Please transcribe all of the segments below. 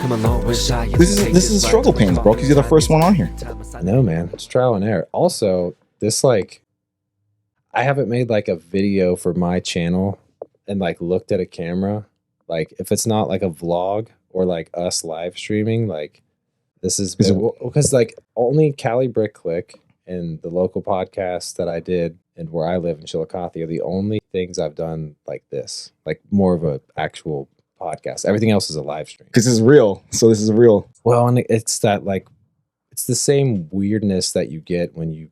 This is struggle pains, bro, because you're the first one on here. I know, man. It's trial and error. Also, this like, I haven't made like a video for my channel and like looked at a camera. Like, if it's not like a vlog or like us live streaming, like this is because like only Cali Brick Click and the local podcast that I did and where I live in Chillicothe are the only things I've done like this, like more of a actual podcast. Everything else is a live stream because it's real. So this is real. Well, and it's that like it's the same weirdness that you get when you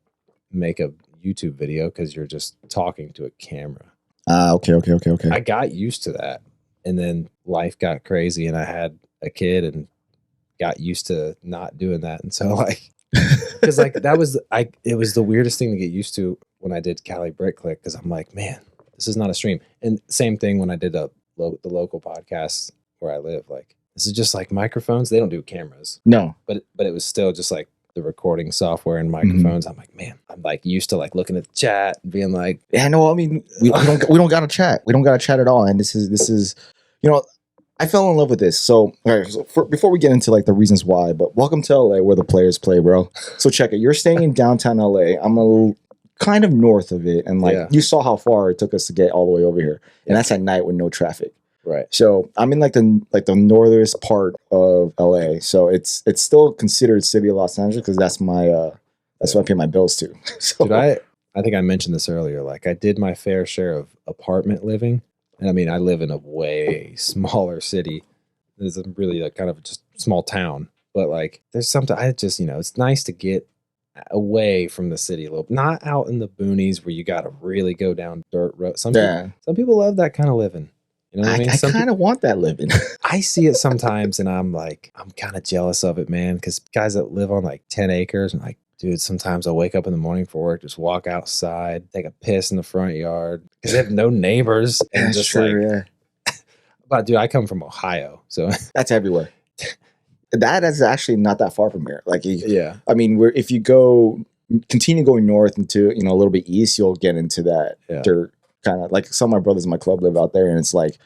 make a YouTube video because you're just talking to a camera. Okay. I got used to that, and then life got crazy, and I had a kid, and got used to not doing that, and so like because like that was it was the weirdest thing to get used to when I did Cali Brick Click because I'm like, man, this is not a stream. And same thing when I did the local podcast where I live, like this is just like microphones. They don't do cameras. No, but it was still just like the recording software and microphones. I'm like, man, I'm like used to like looking at the chat and being like, yeah, no, I mean, we don't got to chat. We don't got to chat at all. And this is, you know, I fell in love with this. So, all right, before we get into like the reasons why, but welcome to LA where the players play, bro. So check it. You're staying in downtown LA. I'm kind of north of it. And like, you saw how far it took us to get all the way over here. And that's at night with no traffic. Right. So I'm in like the northernest part of LA. So it's still considered city of Los Angeles because that's what I pay my bills to. So dude, I think I mentioned this earlier. Like I did my fair share of apartment living. And I mean, I live in a way smaller city. There's a really like kind of just small town. But like there's something I just, you know, it's nice to get away from the city a little, not out in the boonies where you got to really go down dirt road. Some people love that kind of living. You know what I mean? I kind of want that living. I see it sometimes and I'm like, I'm kind of jealous of it, man. Because guys that live on like 10 acres and like, dude, sometimes I'll wake up in the morning for work, just walk outside, take a piss in the front yard because they have no neighbors. And that's just true, like, but dude, I come from Ohio. So that's everywhere. That is actually not that far from here. Like, yeah. I mean, if you continue going north into, you know, a little bit east, you'll get into that dirt. Kind of like some of my brothers in my club live out there, and it's like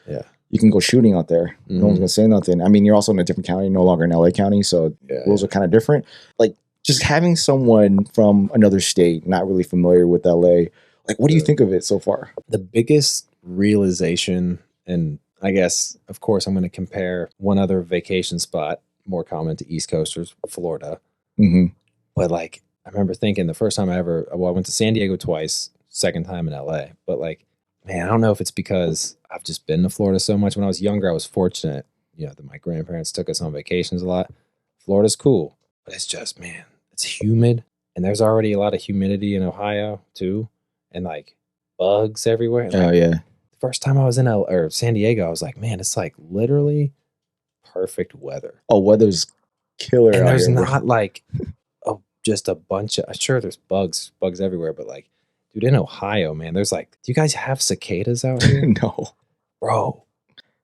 you can go shooting out there. No one's gonna say nothing. I mean, you're also in a different county, no longer in LA County, so rules are kind of different. Like just having someone from another state not really familiar with LA, like what do you think of it so far? The biggest realization, and I guess of course I'm going to compare one other vacation spot more common to East Coasters, Florida. But like I remember thinking the first time I went to San Diego twice, second time in LA, but like, man, I don't know if it's because I've just been to Florida so much. When I was younger, I was fortunate, you know, that my grandparents took us on vacations a lot. Florida's cool, but it's just, man, it's humid. And there's already a lot of humidity in Ohio too. And like bugs everywhere. And, like, yeah. The first time I was in San Diego, I was like, man, it's like literally perfect weather. Oh, weather's killer. And out there's here, not like just a bunch of, sure, there's bugs everywhere, but like, dude, in Ohio, man, there's like, do you guys have cicadas out here? No. Bro,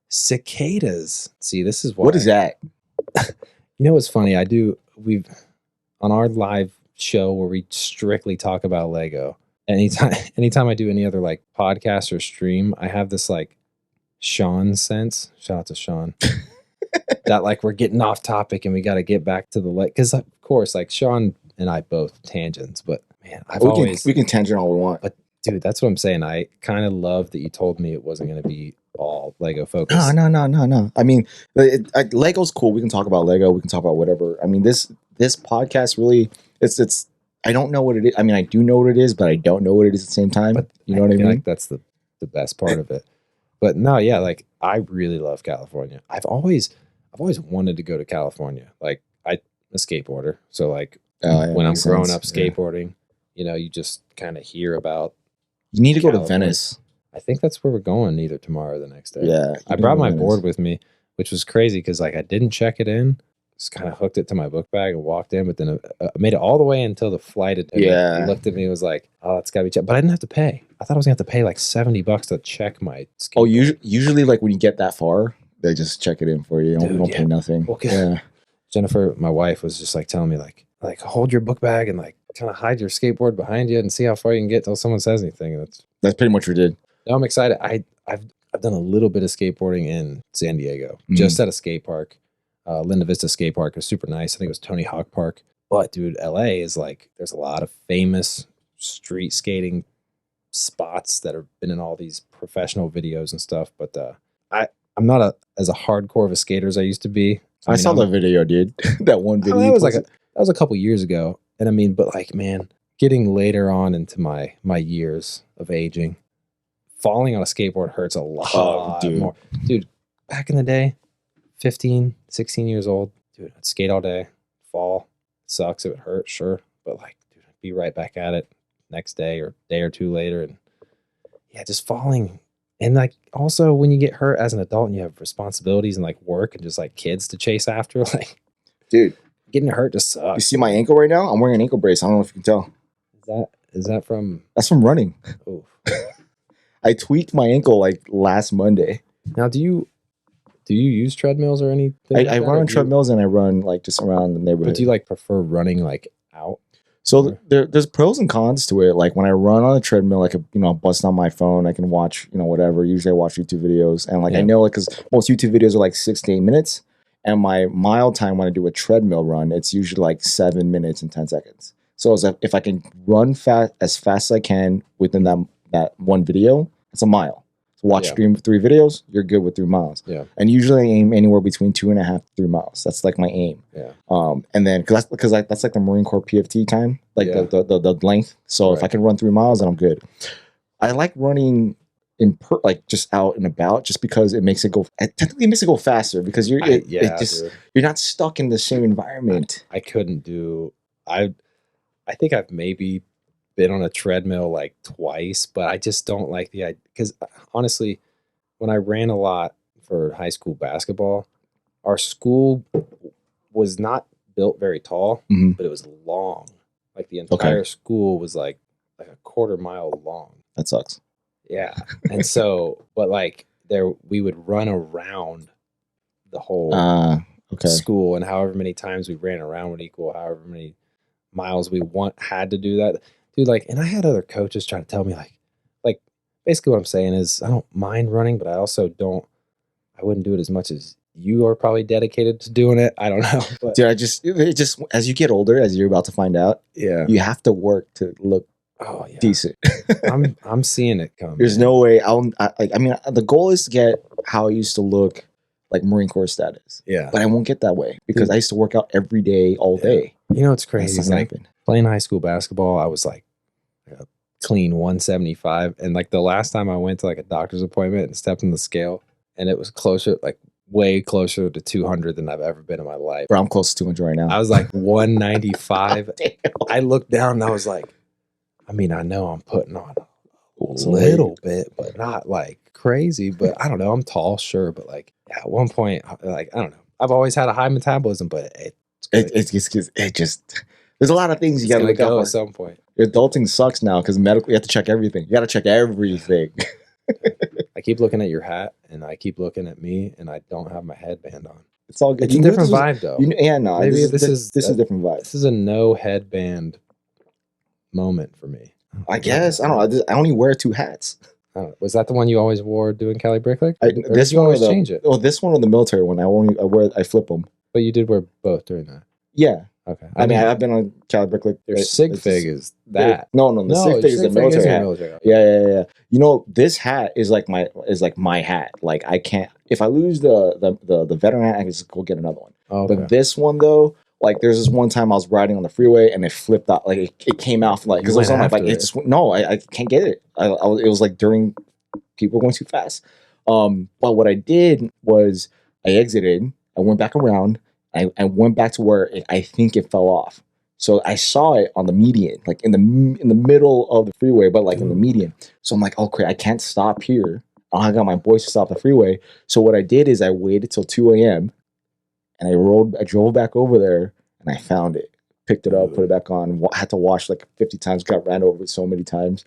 cicadas. See, this is why. What is that? You know what's funny? We've on our live show where we strictly talk about Lego. Anytime I do any other like podcast or stream, I have this like Sean sense. Shout out to Sean. That like we're getting off topic and we got to get back to the because of course like Sean and I both tangents, but man, we can tangent all we want. But dude, that's what I'm saying. I kind of love that you told me it wasn't going to be all Lego focused. No. I mean, Lego's cool. We can talk about Lego. We can talk about whatever. I mean, this podcast really, it's. I don't know what it is. I mean, I do know what it is, but I don't know what it is at the same time. But you know what I mean? Like that's the best part of it. But no, yeah, like I really love California. I've always wanted to go to California. Like I'm a skateboarder, so like when I'm growing up skateboarding, you know, you just kind of hear about. You need to go to Venice. I think that's where we're going either tomorrow or the next day. Yeah. I brought my board with me, which was crazy because like I didn't check it in. Just kind of hooked it to my book bag and walked in, but then I made it all the way until the flight attendant looked at me and was like, oh, it's got to be checked. But I didn't have to pay. I thought I was going to have to pay like $70 to check my skateboard. Oh, usually like when you get that far, they just check it in for you. You don't pay nothing. Okay. Jennifer, my wife, was just like telling me like hold your book bag and like kind of hide your skateboard behind you and see how far you can get till someone says anything. And that's pretty much what we did. Now I'm excited. I've done a little bit of skateboarding in San Diego, just at a skate park. Linda Vista Skate Park is super nice. I think it was Tony Hawk Park. But dude, LA is like, there's a lot of famous street skating spots that have been in all these professional videos and stuff. But I'm not as a hardcore of a skater as I used to be. I saw the video, dude. That one video. That was a couple years ago. And I mean, but like, man, getting later on into my years of aging, falling on a skateboard hurts a lot more. Dude, back in the day, 15, 16 years old, dude, I'd skate all day, fall. Sucks if it hurts, sure. But like, dude, I'd be right back at it next day or day or two later. And yeah, just falling. And like, also when you get hurt as an adult and you have responsibilities and like work and just like kids to chase after, like, dude, getting hurt just sucks. You see my ankle right now? I'm wearing an ankle brace. I don't know if you can tell. Is that from? That's from running. Oof. I tweaked my ankle like last Monday. Now, do you use treadmills or anything? I run on treadmills and I run like just around the neighborhood. But do you like prefer running like out? So there's pros and cons to it. Like when I run on a treadmill, I could, bust on my phone. I can watch, whatever. Usually I watch YouTube videos. And like, I know, like, because most YouTube videos are like 6 to 8 minutes. And my mile time when I do a treadmill run, it's usually like 7 minutes and 10 seconds. So if I can run as fast as I can within that one video, it's a mile. So watch 3 videos, you're good with 3 miles. Yeah. And usually I aim anywhere between 2.5 to 3 miles. That's like my aim. Yeah. And then because that's like the Marine Corps PFT time, like the length. So if I can run 3 miles, then I'm good. I like running just out and about, just because it makes it go. It technically makes it go faster because you're not stuck in the same environment. I couldn't do. I think I've maybe been on a treadmill like twice, but I just don't like the idea, because honestly, when I ran a lot for high school basketball, our school was not built very tall, but it was long. Like the entire school was like a quarter mile long. That sucks. Yeah. And so, but like we would run around the whole school, and however many times we ran around would equal however many miles we had to do that. Dude, like, and I had other coaches trying to tell me like basically what I'm saying is I don't mind running, but I also I wouldn't do it as much as you are probably dedicated to doing it. I don't know. But. Dude, it just as you get older, as you're about to find out, you have to work to look decent. I'm seeing it come. There's no way. I mean, the goal is to get how I used to look, like Marine Corps status. Yeah. But I won't get that way because I used to work out every day, all day. You know what's crazy? It's like playing high school basketball, I was like a clean 175. And like the last time I went to like a doctor's appointment and stepped on the scale, and it was closer, like way closer to 200 than I've ever been in my life. Bro, I'm close to 200 right now. I was like 195. I looked down and I was like, I mean, I know I'm putting on a little bit, but not like crazy. But I don't know. I'm tall, sure. But like at one point, like, I don't know. I've always had a high metabolism, but it just there's a lot of things you got to look out at some point. Adulting sucks now because medically you have to check everything. You got to check everything. I keep looking at your hat, and I keep looking at me, and I don't have my headband on. It's all good. It's a different vibe, though. No. Maybe this is a different vibe. This is a no headband moment for me. I guess. I don't know. I only wear 2 hats. Was that the one you always wore doing Cali Bricklick? This one always change it? Oh, this one or the military one. I flip them. But you did wear both during that. Yeah. Okay. I mean, I've been on Cali Bricklick. Your sig fig is that. No, the sig fig is the military hat. Yeah. You know, this hat is like my hat. Like I can't, if I lose the veteran hat, I can just go get another one. Okay. But this one though, like there's this one time I was riding on the freeway and it flipped out. Like it came out like, because it was on my bike. It just I can't get it. It was like during people were going too fast. But what I did was I exited. I went back around. I went back to where I think it fell off. So I saw it on the median, like in the middle of the freeway, but like in the median. So I'm like, okay, I can't stop here. I got my boys to stop the freeway. So what I did is I waited till 2 a.m. and I drove back over there and I found it, picked it up, put it back on. Had to wash like 50 times, got ran over so many times.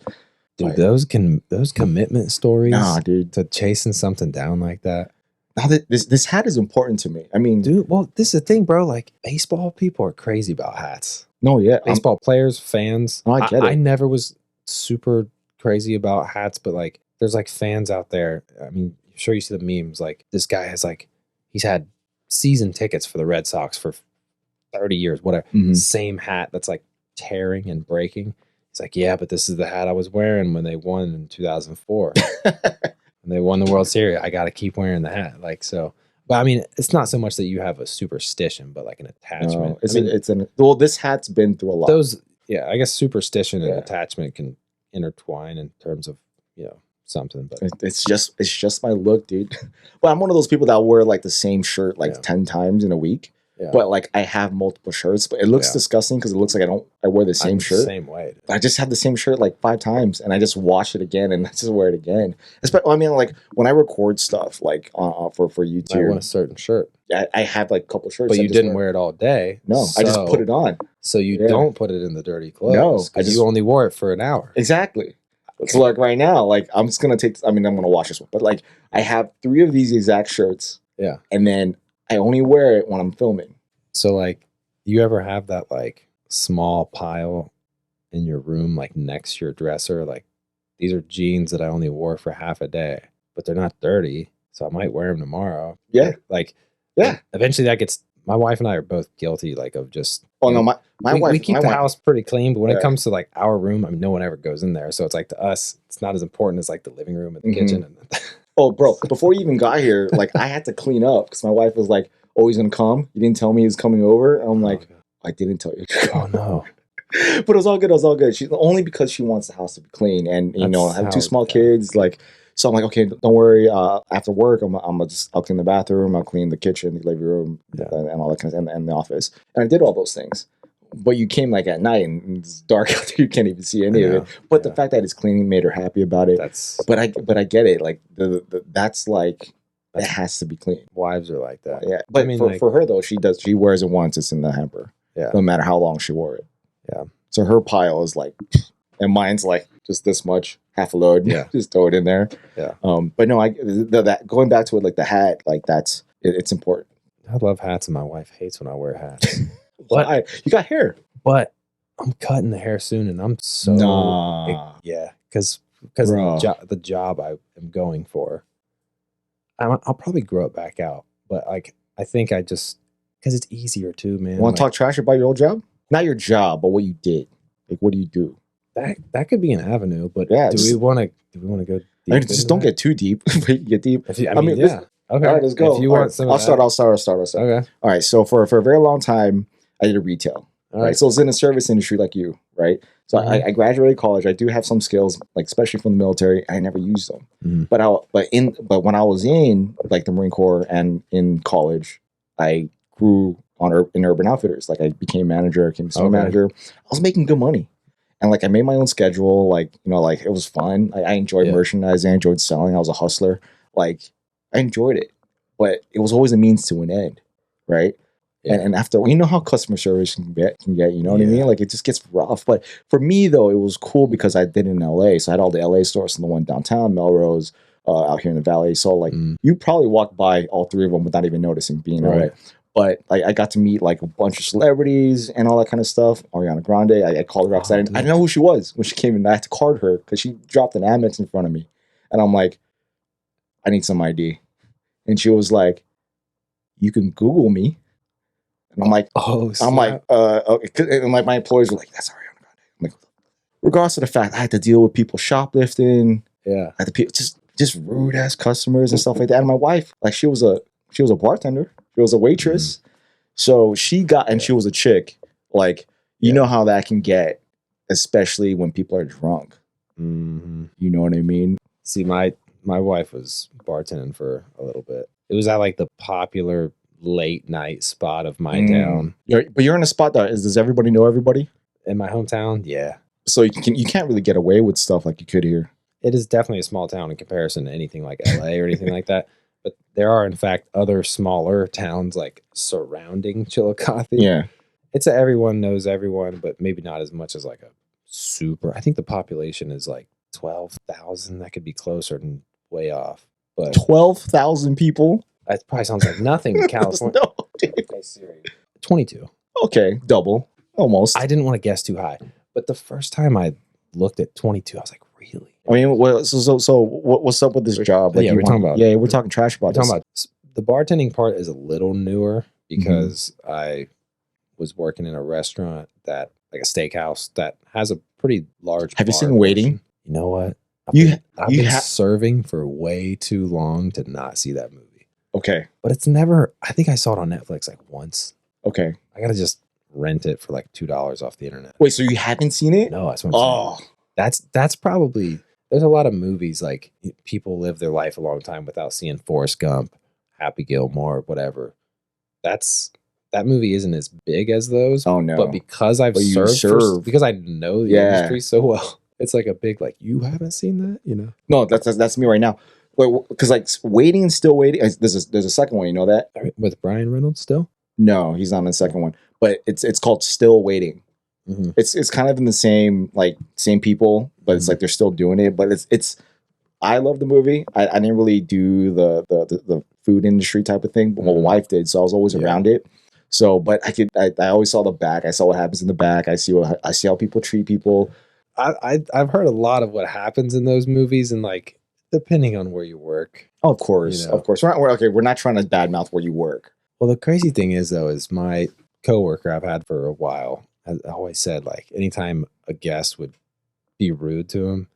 Dude, those commitment stories, dude, to chasing something down like that. Now this hat is important to me. I mean, dude, well, this is the thing, bro. Like baseball people are crazy about hats. No, yeah, baseball players, fans. I get it. I never was super crazy about hats, but like, there's like fans out there. I mean, I'm sure you see the memes. Like this guy has like, he's had season tickets for the Red Sox for 30 years, whatever. Same hat that's like tearing and breaking. He's like, yeah, but this is the hat I was wearing when they won in 2004. And they won the World Series. I got to keep wearing the hat. Like, so, but I mean, it's not so much that you have a superstition, but like an attachment. Well, this hat's been through a lot. I guess superstition and attachment can intertwine in terms of, something, but it's just my look, dude. But I'm one of those people that wear like the same shirt like 10 times in a week. Yeah. But like I have multiple shirts, but it looks disgusting because it looks like I wear the same shirt. Same way. But I just have the same shirt like 5 times, and I just wash it again, and I just wear it again. I mean, like when I record stuff, like for YouTube, I want a certain shirt. I have like a couple shirts, but you didn't wear it all day. No, I just put it on. So you don't put it in the dirty clothes. No, because you only wore it for an hour. Exactly. So like right now, like I'm just gonna I'm gonna wash this one, but like I have 3 of these exact shirts. Yeah, and then I only wear it when I'm filming. So, like, you ever have that, like, small pile in your room, like, next to your dresser? Like, these are jeans that I only wore for half a day, but they're not dirty, so I might wear them tomorrow. Yeah. Eventually that gets... My wife and I are both guilty, like, of just... Oh, no, my wife... We keep the house pretty clean, but when it comes to, like, our room, I mean, no one ever goes in there. So it's, like, to us, it's not as important as, like, the living room and the kitchen. And oh, bro, before you even got here, like, I had to clean up because my wife was like, oh, he's gonna come. You didn't tell me he was coming over. And I'm like, I didn't tell you. Oh no. But it was all good. It was all good. She's only because she wants the house to be clean, and I have 2 small kids. Like, so I'm like, okay, don't worry. After work, I'll clean the bathroom. I'll clean the kitchen, the living room, and all that kind of, and the office. And I did all those things. But you came like at night, and it's dark out there. You can't even see any of it. But the fact that it's cleaning made her happy about it. But I get it. Like that's like. It has to be clean. Wives are like that. Yeah. But I mean, for her though, she wears it once, it's in the hamper. Yeah. No matter how long she wore it. Yeah. So her pile is like, and mine's like just this much, half a load. Yeah. Just throw it in there. Yeah. But no, that going back to it, like the hat, like it's important. I love hats, and my wife hates when I wear hats. But you got hair. But I'm cutting the hair soon, and I'm so because the job I am going for. I'll probably grow it back out, but like I think because it's easier too, man. Want to talk trash about your old job? Not your job, but what you did. Like, what do you do? That could be an avenue, but do we want to go? Deep just don't get too deep. Get deep. Okay. All right, let's go. If you want some, I'll start. Okay. All right. So for a very long time, I did retail. All right. So it's in the service industry like you, right? So I graduated college. I do have some skills, like especially from the military. I never used them. Mm-hmm. But when I was in like the Marine Corps and in college, I grew in Urban Outfitters. Like I became manager, I became store manager. I was making good money, and like I made my own schedule. Like like it was fun. I enjoyed merchandising. I enjoyed selling. I was a hustler. Like I enjoyed it, but it was always a means to an end, right? Yeah. And after, how customer service can get, you know what I mean? Like, it just gets rough. But for me, though, it was cool because I did it in LA. So I had all the LA stores and the one downtown, Melrose, out here in the Valley. So, like, you probably walk by all 3 of them without even noticing being in LA. But I got to meet, like, a bunch of celebrities and all that kind of stuff. Ariana Grande, I called her up because I didn't know who she was when she came in. I had to card her because she dropped an Amex in front of me. And I'm like, I need some ID. And she was like, you can Google me. And I'm like, okay. And like my employers were like, that's Ariana Grande. I'm like, regardless of the fact I had to deal with people shoplifting, I had to just rude ass customers and stuff like that. And my wife, like she was a bartender, she was a waitress, so she was a chick. Like you know how that can get, especially when people are drunk. Mm-hmm. You know what I mean? See, my wife was bartending for a little bit. It was at like the popular late night spot of my town. But you're in a spot that does everybody know everybody? In my hometown, yeah. So you can't really get away with stuff like you could here. It is definitely a small town in comparison to anything like LA or anything like that. But there are, in fact, other smaller towns like surrounding Chillicothe. Yeah. It's everyone knows everyone, but maybe not as much as like a super. I think the population is like 12,000. That could be closer and way off. But 12,000 people? That probably sounds like nothing in California. No, dude. 22. Okay, double. Almost. I didn't want to guess too high. But the first time I looked at 22, I was like, really? I mean, so what's up with this job? Like we're talking about. Yeah, we're talking trash about this. We're talking about the bartending part is a little newer because I was working in a restaurant that, like a steakhouse that has a pretty large. Have you seen Waiting? You know what? I've been serving for way too long to not see that movie. Okay. But it's never, I think I saw it on Netflix like once. Okay. I got to just rent it for like $2 off the internet. Wait, so you haven't seen it? No, that's what I'm saying. That's probably, there's a lot of movies like people live their life a long time without seeing Forrest Gump, Happy Gilmore, whatever. That movie isn't as big as those. Oh no. But because I've served because I know the industry so well, it's like a big, like, you haven't seen that, you know? No, that's me right now. Wait, because like Waiting and Still Waiting. There's a second one. You know that? With Brian Reynolds still? No, he's not in the second one. But it's called Still Waiting. Mm-hmm. It's kind of in the same people, but it's like they're still doing it. But it's I love the movie. I didn't really do the food industry type of thing, but my wife did, so I was always around it. So, but I always saw the back. I saw what happens in the back. I see how people treat people. I've heard a lot of what happens in those movies, and like depending on where you work. Oh, of course, of course. We're not trying to badmouth where you work. Well, the crazy thing is though, is my coworker I've had for a while has always said, like, anytime a guest would be rude to him,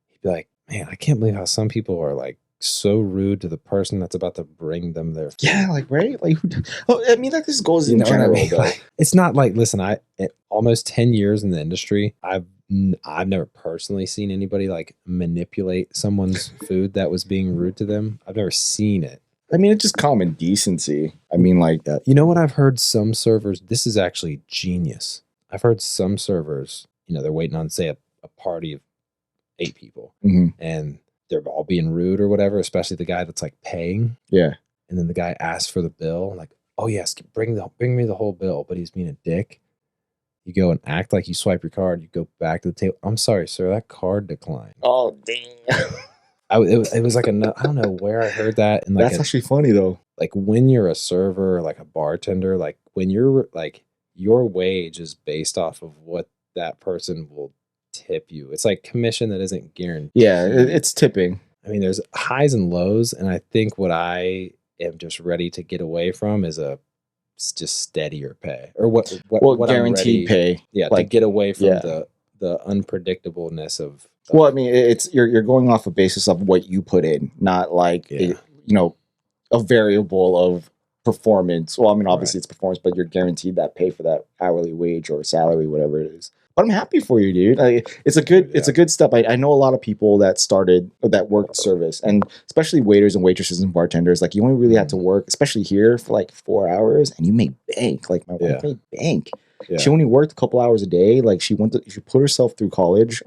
he'd be like, "Man, I can't believe how some people are like so rude to the person that's about to bring them their food." Yeah, like, right? Like, I mean, like, this goes in general, though. Like, it's not like, listen, almost 10 years in the industry, I've never personally seen anybody like manipulate someone's food that was being rude to them. I've never seen it. I mean, it's just common decency. I mean, like, you know what? I've heard some servers, this is actually genius. I've heard some servers, they're waiting on, say, a party of 8 people, and they're all being rude or whatever, especially the guy that's like paying. Yeah. And then the guy asks for the bill, like, "Oh yes, bring me the whole bill," but he's being a dick. You go and act like you swipe your card. You go back to the table. "I'm sorry, sir, that card declined." Oh, damn. It was like I don't know where I heard that. And like that's actually funny though. Like when you're a server, or like a bartender, like when you're like, your wage is based off of what that person will tip you. It's like commission that isn't guaranteed. Yeah, it's tipping. I mean, there's highs and lows, and I think what I am just ready to get away from is just steadier pay, or what guaranteed pay. Yeah, like, to get away from the unpredictableness of. Well, I mean, it's you're going off a basis of what you put in, not like a variable of performance. Well, I mean, obviously it's performance, but you're guaranteed that pay for that hourly wage or salary, whatever it is. But I'm happy for you, dude. It's a good step. I know a lot of people that worked service, and especially waiters and waitresses and bartenders. Like, you only really have to work, especially here, for like 4 hours, and you make bank. Like, my wife made bank. Yeah. She only worked a couple hours a day. Like, she put herself through college.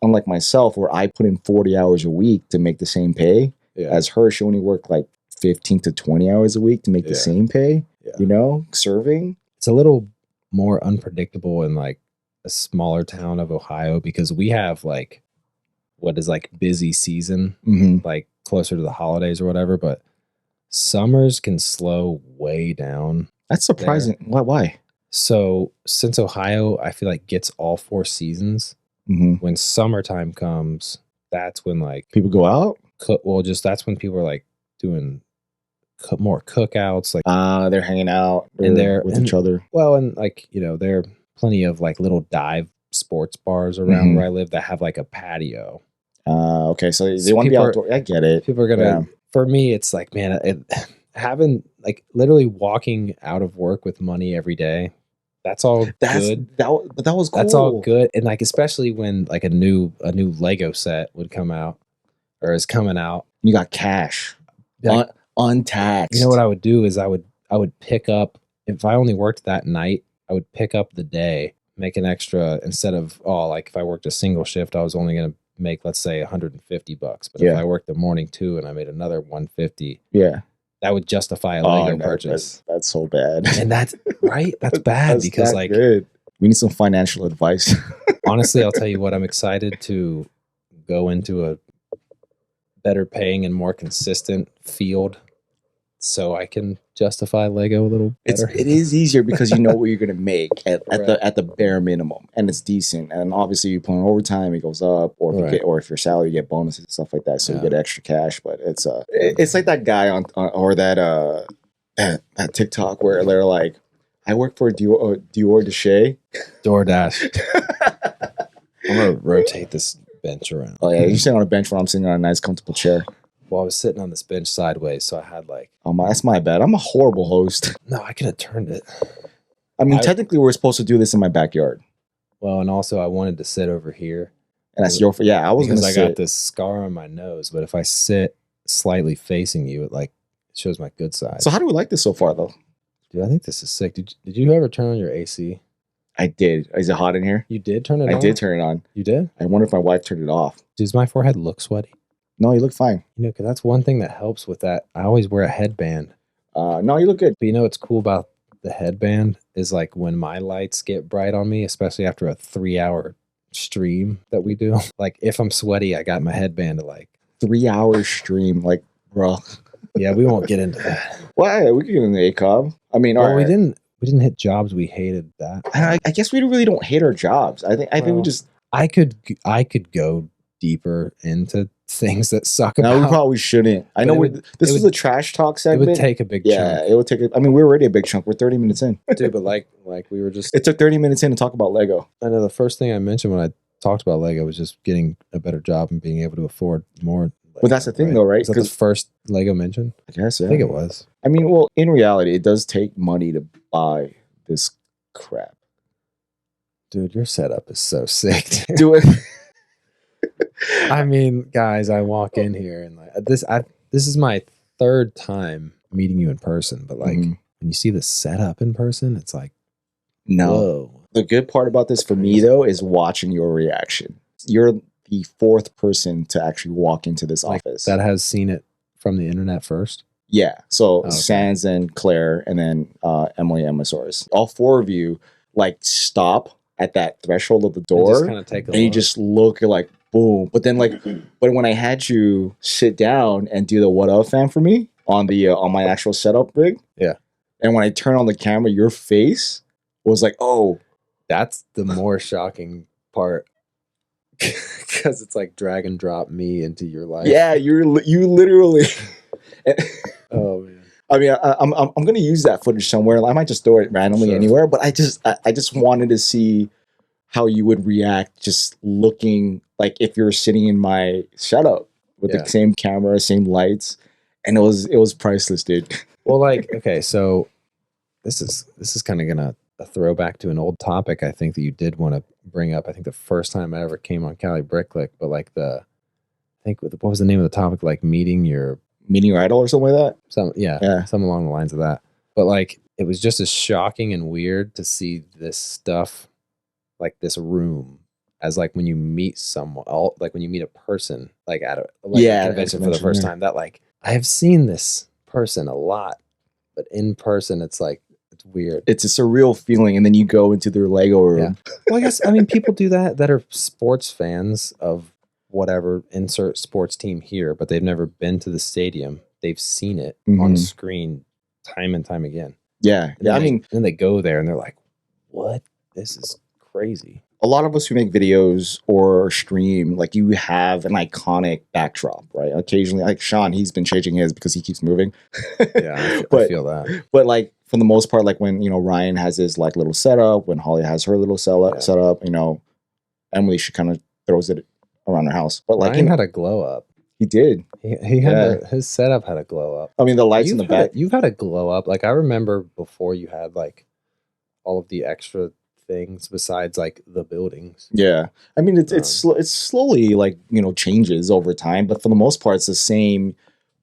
Unlike myself, where I put in 40 hours a week to make the same pay as her. She only worked like 15 to 20 hours a week to make the same pay. Yeah. Serving. It's a little more unpredictable in like a smaller town of Ohio, because we have like what is like busy season, like closer to the holidays or whatever, but summers can slow way down. That's surprising. There. Why? So since Ohio, I feel like gets all 4 seasons, when summertime comes, that's when like people go out. That's when people are like doing more cookouts. Like they're hanging out with each other. Well, and like, there are plenty of like little dive sports bars around where I live that have like a patio. Okay, so they want to be outdoor. I get it. People are gonna. For me, it's like, man, having like literally walking out of work with money every day. That's all good. That was cool. That's all good, and like especially when like a new Lego set would come out or is coming out. You got cash, like, untaxed. You know what I would do is I would pick up, if I only worked that night, I would pick up the day, make an extra, instead of like if I worked a single shift, I was only going to make, let's say, $150. But if I worked the morning too and I made another $150, that would justify a Lego purchase. That's so bad. And that's right. That's bad because like good. We need some financial advice. Honestly, I'll tell you what, I'm excited to go into a better paying and more consistent field. so I can justify Lego a little better. It is easier because you know what you're gonna make at the bare minimum, and it's decent. And obviously, you put in overtime, it goes up, or if you're salary, you get bonuses and stuff like that, so you get extra cash. But it's like that guy on or that TikTok where they're like, I work for Dior Deshea. DoorDash. I'm gonna rotate this bench around. Oh yeah, you're sitting on a bench while I'm sitting on a nice, comfortable chair. Well, I was sitting on this bench sideways, so I had like... that's my bad. I'm a horrible host. No, I could have turned it. I mean, technically, we're supposed to do this in my backyard. Well, and also I wanted to sit over here. And that's your... Yeah, I was going to sit. Because I got this scar on my nose, but if I sit slightly facing you, it shows my good side. So how do we like this so far, though? Dude, I think this is sick. Did you ever turn on your AC? I did. Is it hot in here? You did turn it on? I did turn it on. You did? I wonder if my wife turned it off. Does my forehead look sweaty? No, you look fine. Because that's one thing that helps with that. I always wear a headband. No, you look good. But what's cool about the headband is like when my lights get bright on me, especially after a 3-hour stream that we do. Like if I'm sweaty, I got my headband to 3-hour stream, bro. Yeah, we won't get into that. Well, we could get into ACOB. I mean, we didn't hit jobs we hated that. I guess we really don't hate our jobs. I think we just... I could go deeper into things that suck about. No, we probably shouldn't. I know this was a trash talk segment. It would take a big chunk. Yeah, it would take I mean, we're already a big chunk. We're 30 minutes in. Dude, but like we were just... It took 30 minutes in to talk about Lego. I know the first thing I mentioned when I talked about Lego was just getting a better job and being able to afford more. Lego, but that's the thing, though, right? Was that the first Lego mention? I guess, yeah. I think it was. I mean, well, in reality, it does take money to buy this crap. Dude, your setup is so sick. Do it. I mean, guys, I walk in here and this is my third time meeting you in person, but when you see the setup in person, it's like, no. Whoa. The good part about this for me though is watching your reaction. You're the fourth person to actually walk into this office that has seen it from the internet first. Yeah, so Sans and Claire, and then Emily and Masaurus. All four of you stop at that threshold of the door, and you just look, you're like, boom. But then but when I had you sit down and do the what up fam for me on the on my actual setup rig, yeah, and when I turn on the camera, your face was like, oh, that's the more shocking part. Because it's like drag and drop me into your life. Yeah, you literally. Oh man. I mean, I'm gonna use that footage somewhere. I might just throw it randomly anywhere, but I just wanted to see how you would react, just looking like if you're sitting in my setup with the same camera, same lights, and it was priceless, dude. Well, okay, so this is kind of gonna a throwback to an old topic I think that you did want to bring up. I think the first time I ever came on Cali Bricklick, but what was the name of the topic? Meeting your idol or something like that? Something along the lines of that. But it was just as shocking and weird to see this stuff, this room, as when you meet someone, when you meet a person, at a convention for the first time, that I have seen this person a lot, but in person it's it's weird. It's a surreal feeling, and then you go into their Lego room. Yeah. Well, I guess people do that are sports fans of whatever, insert sports team here, but they've never been to the stadium. They've seen it on screen time and time again. Yeah. Then they go there and they're like, what? This is crazy. A lot of us who make videos or stream, you have an iconic backdrop, right? Occasionally, Sean, he's been changing his because he keeps moving. Yeah, I feel that. But for the most part, when, Ryan has his little setup, when Holly has her little setup, Emily, she kind of throws it around her house. But Ryan had a glow up. He did. He had his setup had a glow up. I mean, the lights in the back. You've had a glow up. I remember before you had all of the extra things besides the buildings. Yeah, I mean it's slowly changes over time, but for the most part, it's the same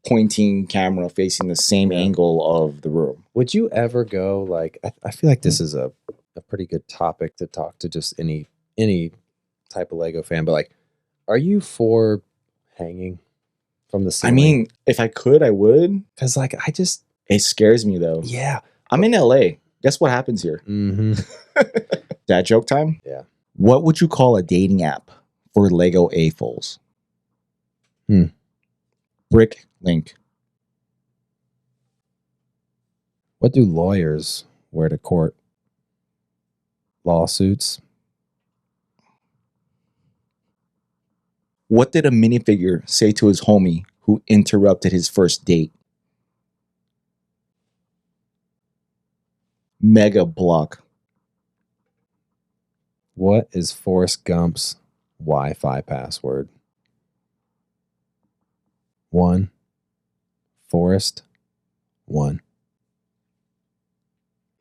pointing camera facing the same angle of the room. Would you ever go I feel like this is a pretty good topic to talk to just any type of Lego fan, but are you for hanging from the ceiling? I mean, if I could, I would. Because it scares me though. Yeah, I'm in LA. Guess what happens here? Mm-hmm. Dad joke time? Yeah. What would you call a dating app for Lego AFOLs? Brick Link. What do lawyers wear to court? Lawsuits. What did a minifigure say to his homie who interrupted his first date? Mega block. What is Forrest Gump's Wi-Fi password? 1. Forrest 1.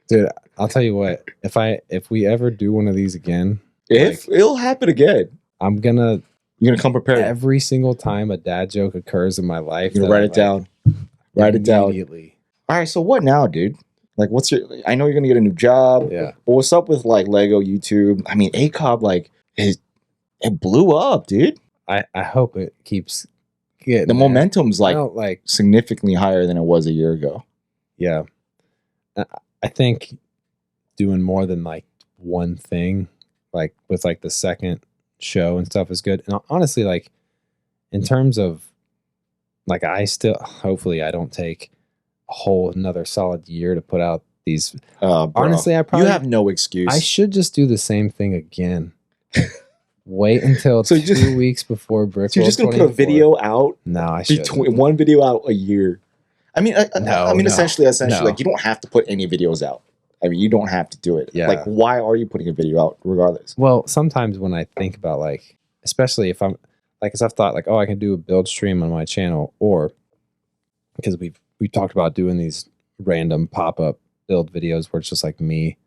Dude, I'll tell you what. If we ever do one of these again, It'll happen again, you're gonna come prepared. Every single time a dad joke occurs in my life, you're gonna write it down. Write it down immediately. All right, so what now, dude? Like, I know you're gonna get a new job. Yeah. But what's up with like Lego YouTube? I mean, ACOB, like, it blew up, dude. I hope it keeps getting the momentum's like significantly higher than it was a year ago. Yeah. I think doing more than like one thing, like with like the second show and stuff, is good. And honestly, like in terms of like, hopefully I don't take a whole another solid year to put out these. Honestly, I probably, you have no excuse. I should just do the same thing again. Wait until 2 weeks before Brick. So you're just gonna put a video out? No, I should. One video out a year. I mean, essentially, like, you don't have to put any videos out. I mean, you don't have to do it. Yeah. Like, why are you putting a video out regardless? Well, sometimes when I think about like, especially if I'm like, cause I've thought like, oh, I can do a build stream on my channel, or because we talked about doing these random pop-up build videos where it's just like me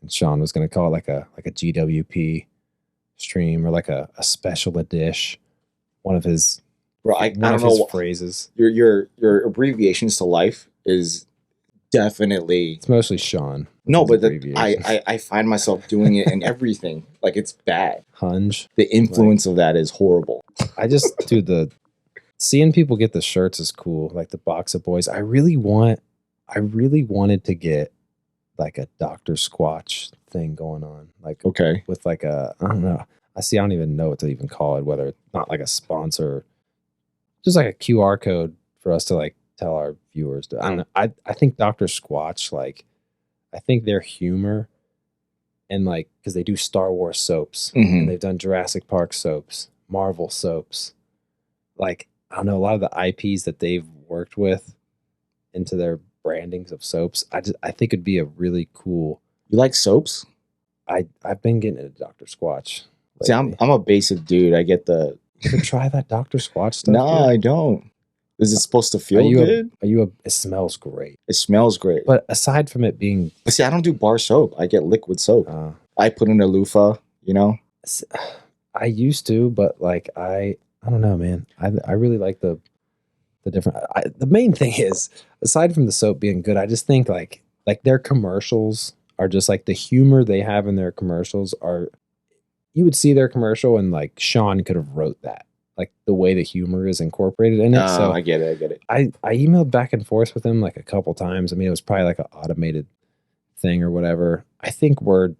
and Sean was going to call it like a GWP stream, or like a special edition, one of his phrases. Your abbreviations to life is definitely, it's mostly Sean. No, but I find myself doing it in everything. Like, it's bad. Hunge. The influence of that is horrible. I just do seeing people get the shirts is cool. Like the Box of Boys. I really wanted to get like a Dr. Squatch thing going on. Like, okay, with like I don't know. I don't even know what to even call it, whether it's not like a sponsor, just like a QR code for us to like tell our viewers. I don't know. I think Dr. Squatch, like, I think their humor and like, because they do Star Wars soaps, and they've done Jurassic Park soaps, Marvel soaps. Like, I don't know, a lot of the IPs that they've worked with into their brandings of soaps. I think it'd be a really cool. You like soaps? I've been getting into Dr. Squatch lately. See, I'm a basic dude. I get the. You can try that Dr. Squatch stuff. No, I don't. Is it supposed to feel good? It smells great. It smells great. But aside from it being... But see, I don't do bar soap. I get liquid soap. I put in a loofah, you know? I used to, but like, I don't know, man. I really like the different... the main thing is, aside from the soap being good, I just think like their commercials are just like, the humor they have in their commercials are... You would see their commercial and like Sean could have wrote that. Like the way the humor is incorporated in it. So I get it. I emailed back and forth with him like a couple times. I mean, it was probably like an automated thing or whatever. I think we're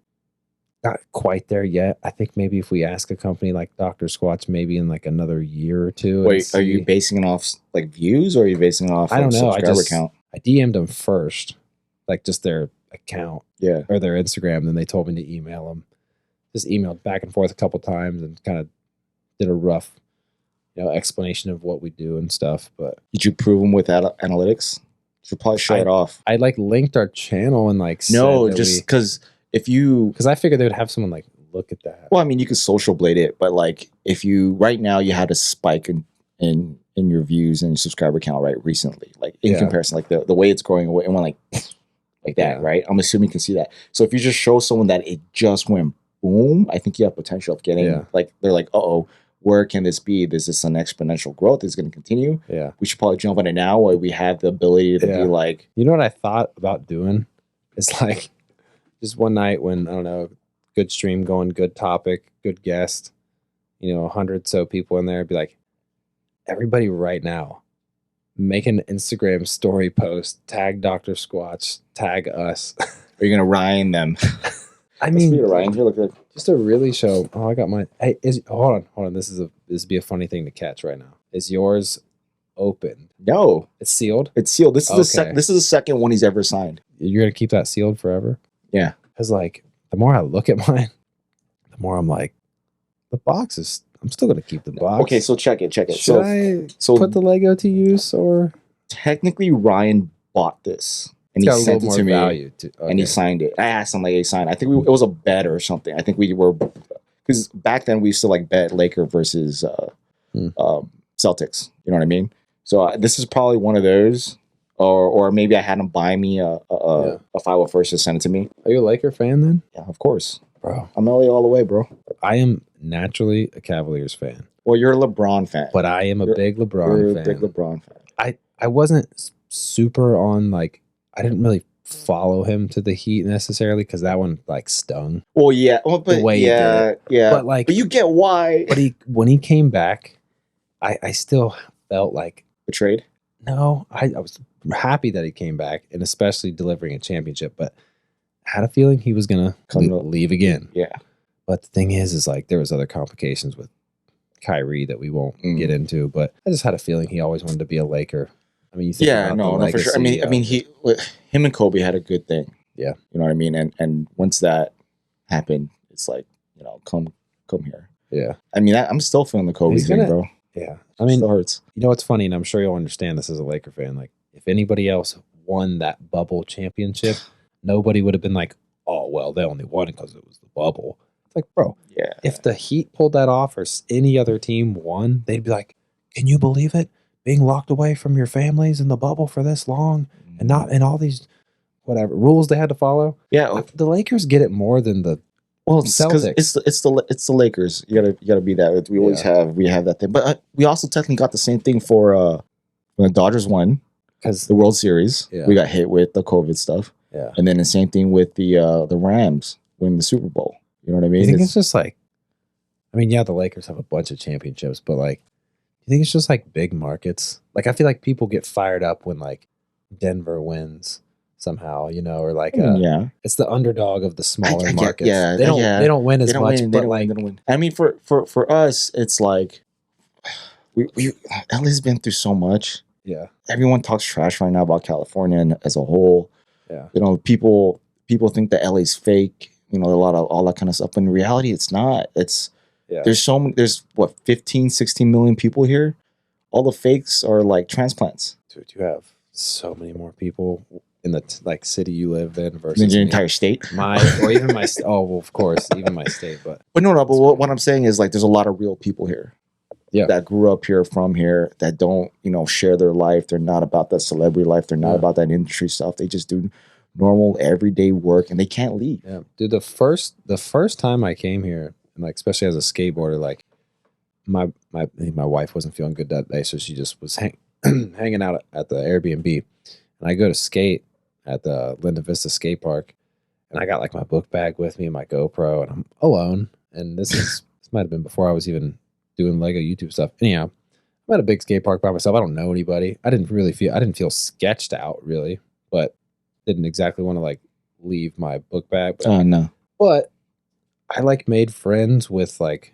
not quite there yet. I think maybe if we ask a company like Dr. Squatch, maybe in like another year or two. Wait, are you basing it off like views, or are you basing it off I don't know. subscriber count? I DM'd them first, like just their account, or their Instagram. Then they told me to email them. Just emailed back and forth a couple times and kind of did a rough, explanation of what we do and stuff. But did you prove them with analytics? You should probably show it off. I like linked our channel and like no, just because because I figured they would have someone like look at that. Well, I mean, you could social blade it, but like if you right now you had a spike in your views and your subscriber count recently, like in comparison, like the way it's growing, it went like that, right? I'm assuming you can see that. So if you just show someone that it just went boom, I think you have potential of getting like, they're like, where can this be? This is an exponential growth. It's going to continue. Yeah. We should probably jump on it now while we have the ability to be like. You know what I thought about doing? It's like just one night when, I don't know, good stream going, good topic, good guest, 100 so people in there, be like, everybody right now, make an Instagram story post, tag Dr. Squatch, tag us. Are you going to Ryan them? I mean, Ryan here, look at just to really show. Oh, I got mine. Hey, hold on. This would be a funny thing to catch right now. Is yours open? No, it's sealed. It's sealed. This is this is the second one he's ever signed. you're gonna keep that sealed forever? Yeah. Because like the more I look at mine, the more I'm like, the box is. I'm still gonna keep the box. Okay, so check it. Should I put the Lego to use or? Technically, Ryan bought this and he sent it to me, and he signed it. I asked him like he signed. I think it was a bet or something. I think we were because back then we used to like bet Laker versus Celtics. You know what I mean? So this is probably one of those, or maybe I had him buy me a 501st to send it to me. Are you a Laker fan then? Yeah, of course, bro. I'm LA all the way, bro. I am naturally a Cavaliers fan. Well, you're a LeBron fan, but I am a big LeBron fan. Big LeBron fan. I wasn't super on like I didn't really follow him to the Heat necessarily because that one like stung. Well, yeah, but the way yeah. But you get why. But when he came back, I still felt like betrayed. No, I was happy that he came back and especially delivering a championship. But I had a feeling he was gonna leave again. Yeah. But the thing is like there was other complications with Kyrie that we won't get into. But I just had a feeling he always wanted to be a Laker. I mean, you think no, for sure. I mean, him and Kobe had a good thing. Yeah, you know what I mean. And once that happened, it's like come here. Yeah, I mean, I'm still feeling the Kobe thing, bro. Yeah, I mean, it still hurts. You know what's funny, and I'm sure you'll understand this as a Laker fan. Like, if anybody else won that bubble championship, nobody would have been like, "Oh, well, they only won because it was the bubble." It's like, bro, yeah. If the Heat pulled that off or any other team won, they'd be like, "Can you believe it? Being locked away from your families in the bubble for this long and not in all these whatever rules they had to follow." Yeah, the Lakers get it more than the Celtics. It's the Lakers. You gotta be that. We always have that thing, but we also technically got the same thing for when the Dodgers won because the World Series. Yeah. We got hit with the COVID stuff. Yeah, and then the same thing with the Rams win the Super Bowl. You know what I mean? You think it's just like, I mean, yeah, the Lakers have a bunch of championships, but like. You think it's just like big markets? Like I feel like people get fired up when like Denver wins somehow, or like it's the underdog of the smaller markets. Yeah, they don't win as much, but like I mean, for us, it's like we LA's been through so much. Yeah, everyone talks trash right now about California and as a whole. Yeah, people think that LA's fake. A lot of all that kind of stuff. But in reality, it's not. It's there's so many. There's 15, 16 million people here. All the fakes are like transplants. Dude, you have so many more people in the city you live in versus your entire state. Or even my of course, even my state. But no. But what I'm saying is like there's a lot of real people here. Yeah, that grew up here, from here, that don't share their life. They're not about that celebrity life. They're not about that industry stuff. They just do normal everyday work, and they can't leave. Yeah, dude. The first time I came here. Like especially as a skateboarder, like my wife wasn't feeling good that day, so she just was hanging out at the Airbnb, and I go to skate at the Linda Vista skate park, and I got like my book bag with me and my GoPro, and I'm alone. And this might have been before I was even doing Lego YouTube stuff. Anyhow, I'm at a big skate park by myself. I don't know anybody. I didn't feel sketched out really, but didn't exactly want to like leave my book bag. Oh no, but. I like made friends with like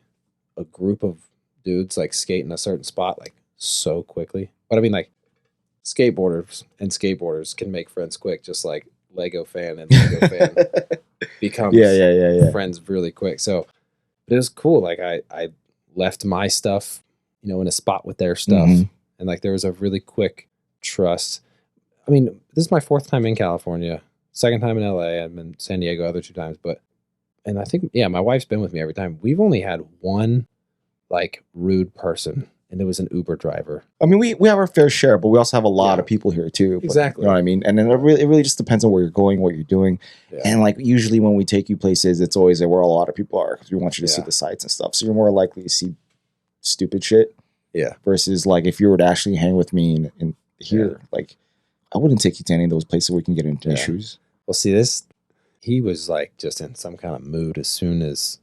a group of dudes like skating a certain spot like so quickly. But I mean like skateboarders can make friends quick, just like Lego fan and Lego fan becomes friends really quick. So it was cool. Like I left my stuff, in a spot with their stuff. And like there was a really quick trust. I mean, this is my 4th time in California, 2nd time in LA. I'm in San Diego other 2 times, and I think, my wife's been with me every time. We've only had one, like, rude person, and it was an Uber driver. I mean, we have our fair share, but we also have a lot of people here, too. Exactly. You know what I mean? And then it really just depends on where you're going, what you're doing. Yeah. And, like, usually when we take you places, it's always where a lot of people are, because we want you to see the sights and stuff. So you're more likely to see stupid shit. Yeah. Versus, like, if you were to actually hang with me in here, like, I wouldn't take you to any of those places where we can get into issues. Well, see, he was like just in some kind of mood as soon as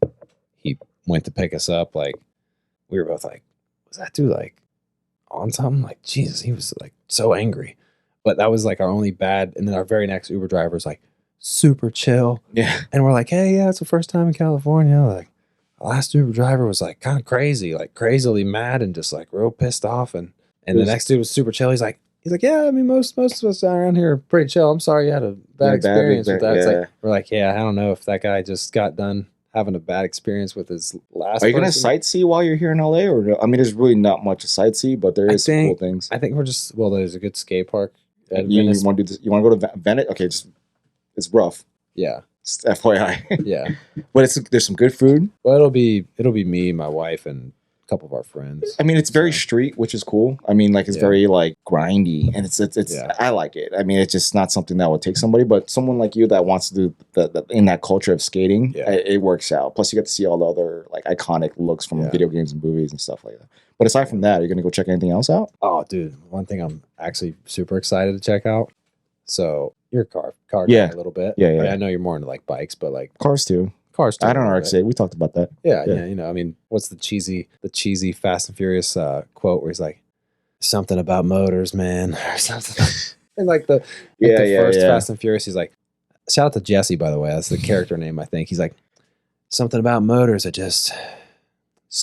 he went to pick us up. Like we were both like, was that dude like on something? Like, Jesus, he was like so angry. But that was like our only bad. And then our very next Uber driver was like super chill. Yeah. And we're like, hey, it's the first time in California. Like the last Uber driver was like kind of crazy, like crazily mad and just like real pissed off. And the next dude was super chill. He's like, he's like, yeah, I mean, most of us around here are pretty chill. I'm sorry you had a bad experience with that. It's like, we're like, yeah, I don't know if that guy just got done having a bad experience with his last. Are you going to sightsee while you're here in LA, or no? I mean, there's really not much to sightsee, but there is some cool things. I think we're just there's a good skate park. You want to do this? You want to go to Venice? Okay, it's rough. Yeah, just FYI. Yeah, but there's some good food. Well, it'll be me, my wife, and a couple of our friends. I mean, it's very street, which is cool. I mean, like it's very like grindy, and it's I like it. I mean, it's just not something that would take somebody, but someone like you that wants to do the in that culture of skating, it works out. Plus, you get to see all the other like iconic looks from video games and movies and stuff like that. But aside from that, you're gonna go check anything else out? Oh, dude, one thing I'm actually super excited to check out. So you're a car guy a little bit. Yeah. I mean, I know you're more into like bikes, but like cars too. I don't know how to say it. We talked about that. Yeah. You know, I mean, what's the cheesy Fast and Furious quote where he's like, something about motors, man, or something. And like the first Fast and Furious, he's like, shout out to Jesse, by the way. That's the character name, I think. He's like, something about motors that just